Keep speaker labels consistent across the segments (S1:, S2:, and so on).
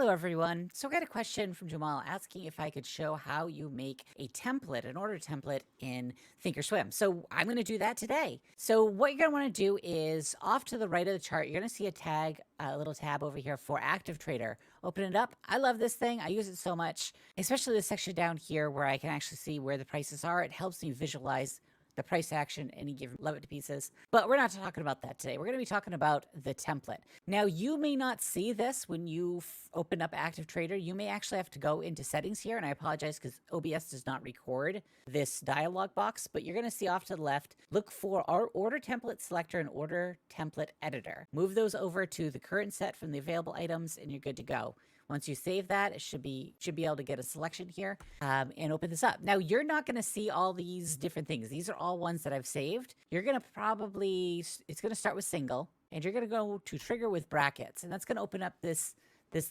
S1: Hello everyone. So I got a question from Jamal asking if I could show how you make a template, an order template in ThinkorSwim. So I'm going to do that today. So what you're going to want to do is off to the right of the chart, you're going to see a tag, a little tab over here for active trader. Open it up. I love this thing. I use it so much, especially the section down here where I can actually see where the prices are. It helps me visualize the price action, any given, love it to pieces. But we're not talking about that today. We're going to be talking about the template. Now, you may not see this when you open up Active Trader. You may actually have to go into settings here, and I apologize because OBS does not record this dialog box, but you're going to see off to the left, look for our order template selector and order template editor. Move those over to the current set from the available items, and you're good to go. Once you save that, it should be able to get a selection here and open this up. Now, you're not going to see all these different things. These are all ones that I've saved. You're going to probably, it's going to start with single, and you're going to go to trigger with brackets, and that's going to open up this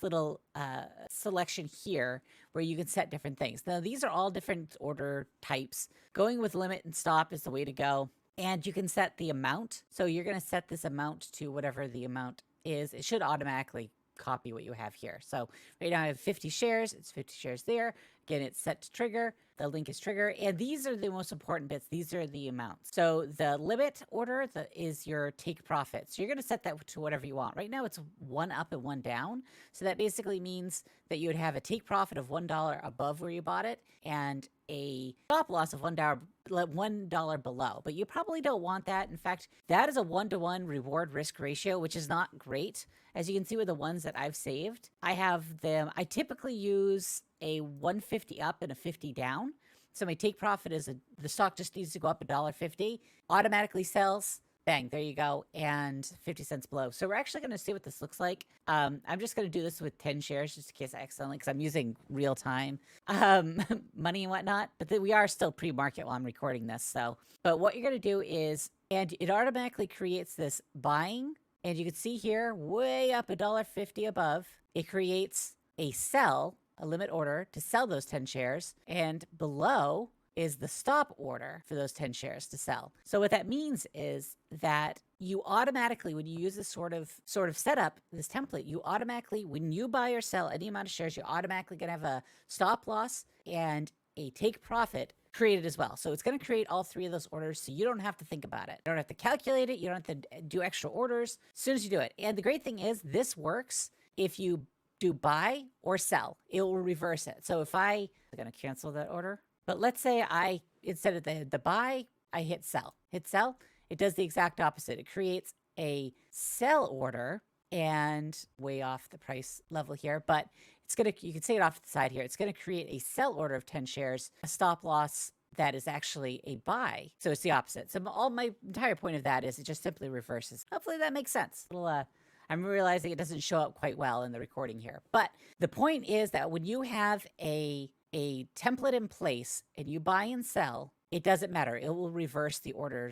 S1: little selection here where you can set different things. Now, these are all different order types. Going with limit and stop is the way to go. And you can set the amount. So you're going to set this amount to whatever the amount is. It should automatically copy what you have here. So right now I have 50 shares. It's 50 shares there. Again, it's set to trigger. The link is trigger. And these are the most important bits. These are the amounts. So the limit order is your take profit. So you're going to set that to whatever you want. Right now it's one up and one down. So that basically means that you would have a take profit of $1 above where you bought it and a stop loss of $1 below, but you probably don't want that. In fact, that is a 1-to-1 reward risk ratio, which is not great. As you can see with the ones that I've saved, I typically use a 150 up and a 50 down. So my take profit is the stock just needs to go up $1.50, automatically sells. Bang, there you go, and 50 cents below. So we're actually going to see what this looks like. I'm just going to do this with 10 shares just in case I accidentally, because I'm using real time money and whatnot. But we are still pre-market while I'm recording this. But what you're going to do is, and it automatically creates this buying. And you can see here, way up $1.50 above, it creates a sell, a limit order to sell those 10 shares. And below is the stop order for those 10 shares to sell. So what that means is that you automatically, when you use this sort of setup, this template, you automatically, when you buy or sell any amount of shares, you're automatically going to have a stop loss and a take profit created as well. So it's going to create all three of those orders, so you don't have to think about it. You don't have to calculate it. You don't have to do extra orders as soon as you do it. And the great thing is this works if you do buy or sell. It will reverse it. So if I'm going to cancel that order. But let's say instead of the buy, I hit sell. Hit sell, it does the exact opposite. It creates a sell order and way off the price level here, but you can see it off to the side here. It's going to create a sell order of 10 shares, a stop loss that is actually a buy. So it's the opposite. So my entire point of that is it just simply reverses. Hopefully that makes sense. I'm realizing it doesn't show up quite well in the recording here. But the point is that when you have a template in place and you buy and sell, it doesn't matter. It will reverse the order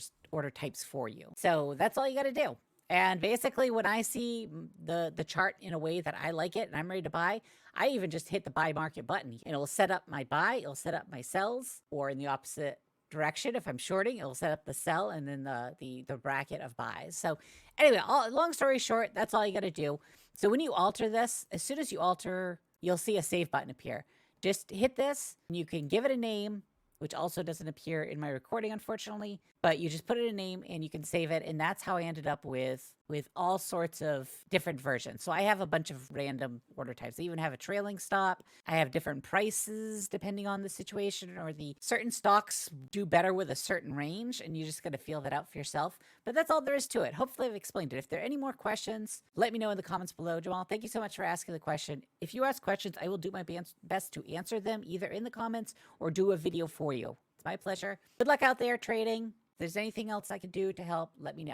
S1: types for you. So that's all you got to do. And basically when I see the chart in a way that I like it and I'm ready to buy, I even just hit the buy market button and it'll set up my buy, it'll set up my sells, or in the opposite direction, if I'm shorting, it'll set up the sell and then the bracket of buys. So anyway, long story short, that's all you got to do. So when you alter this, as soon as you alter, you'll see a save button appear. Just hit this, and you can give it a name, which also doesn't appear in my recording, unfortunately, but you just put it in a name and you can save it. And that's how I ended up with all sorts of different versions. So I have a bunch of random order types. I even have a trailing stop. I have different prices depending on the situation, or the certain stocks do better with a certain range, and you just got to feel that out for yourself. But that's all there is to it. Hopefully I've explained it. If there are any more questions, let me know in the comments below. Jamal, thank you so much for asking the question. If you ask questions, I will do my best to answer them either in the comments or do a video for you. It's my pleasure. Good luck out there trading. If there's anything else I can do to help, let me know.